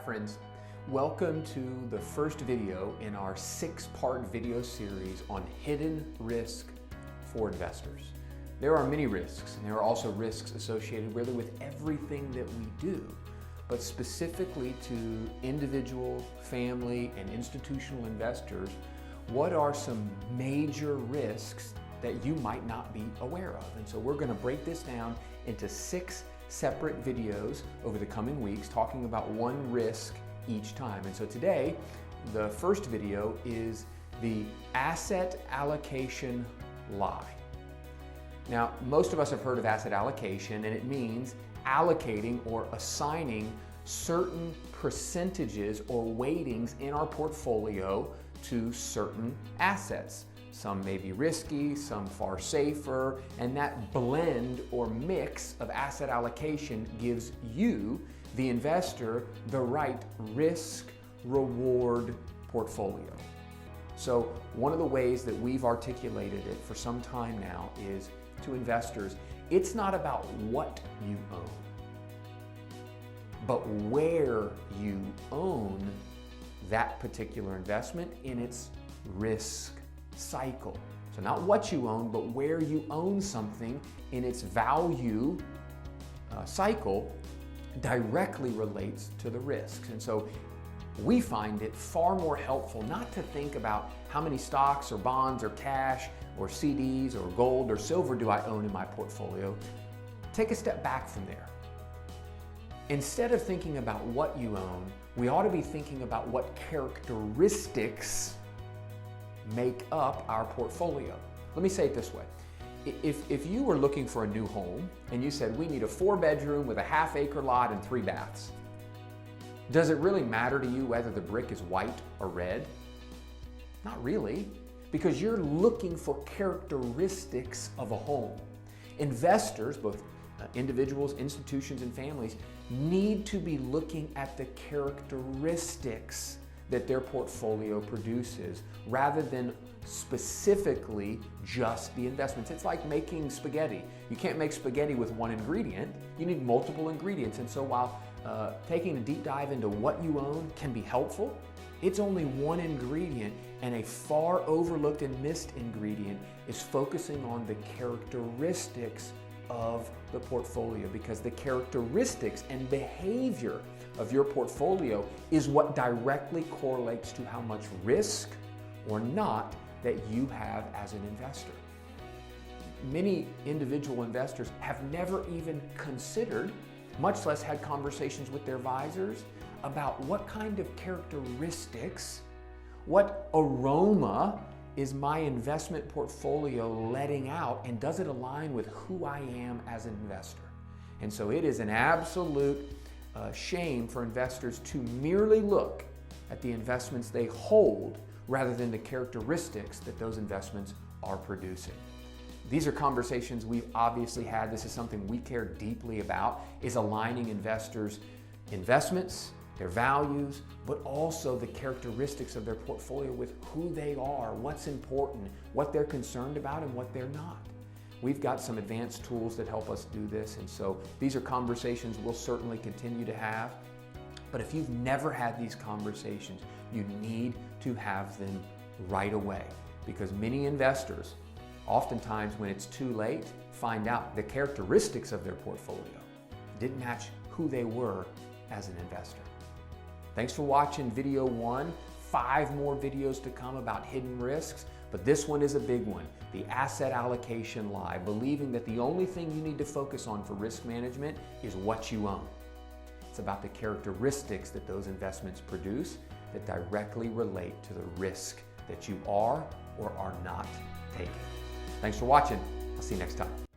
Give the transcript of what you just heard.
friends. Welcome to the first video in our 6-part video series on hidden risk for investors. There are many risks, and there are also risks associated really with everything that we do, but specifically to individual, family, and institutional investors, what are some major risks that you might not be aware of? And so we're going to break this down into 6 separate videos over the coming weeks, talking about one risk each time. And so today, the first video is the asset allocation lie. Now, most of us have heard of asset allocation, and it means allocating or assigning certain percentages or weightings in our portfolio to certain assets. Some may be risky, some far safer, and that blend or mix of asset allocation gives you, the investor, the right risk-reward portfolio. So one of the ways that we've articulated it for some time now is to investors, it's not about what you own, but where you own that particular investment in its risk cycle. So not what you own, but where you own something in its value cycle directly relates to the risks. And so we find it far more helpful not to think about how many stocks or bonds or cash or CDs or gold or silver do I own in my portfolio. Take a step back from there. Instead of thinking about what you own, we ought to be thinking about what characteristics make up our portfolio. Let me say it this way. If you were looking for a new home and you said, we need a 4-bedroom with a half-acre lot and 3 baths, does it really matter to you whether the brick is white or red? Not really, because you're looking for characteristics of a home. Investors, both individuals, institutions, and families, need to be looking at the characteristics that their portfolio produces rather than specifically just the investments. It's like making spaghetti. You can't make spaghetti with one ingredient. You need multiple ingredients. And so while taking a deep dive into what you own can be helpful, it's only one ingredient, and a far overlooked and missed ingredient is focusing on the characteristics of the portfolio, because the characteristics and behavior of your portfolio is what directly correlates to how much risk or not that you have as an investor. Many individual investors have never even considered, much less had conversations with their advisors about what kind of characteristics, what aroma is my investment portfolio letting out, and does it align with who I am as an investor? And so it is an absolute shame for investors to merely look at the investments they hold rather than the characteristics that those investments are producing. These are conversations we've obviously had. This is something we care deeply about, is aligning investors' investments, their values, but also the characteristics of their portfolio with who they are, what's important, what they're concerned about, and what they're not. We've got some advanced tools that help us do this, and so these are conversations we'll certainly continue to have. But if you've never had these conversations, you need to have them right away, because many investors, oftentimes when it's too late, find out the characteristics of their portfolio didn't match who they were as an investor. Thanks for watching video 1. 5 more videos to come about hidden risks, but this one is a big one, the asset allocation lie, believing that the only thing you need to focus on for risk management is what you own. It's about the characteristics that those investments produce that directly relate to the risk that you are or are not taking. Thanks for watching. I'll see you next time.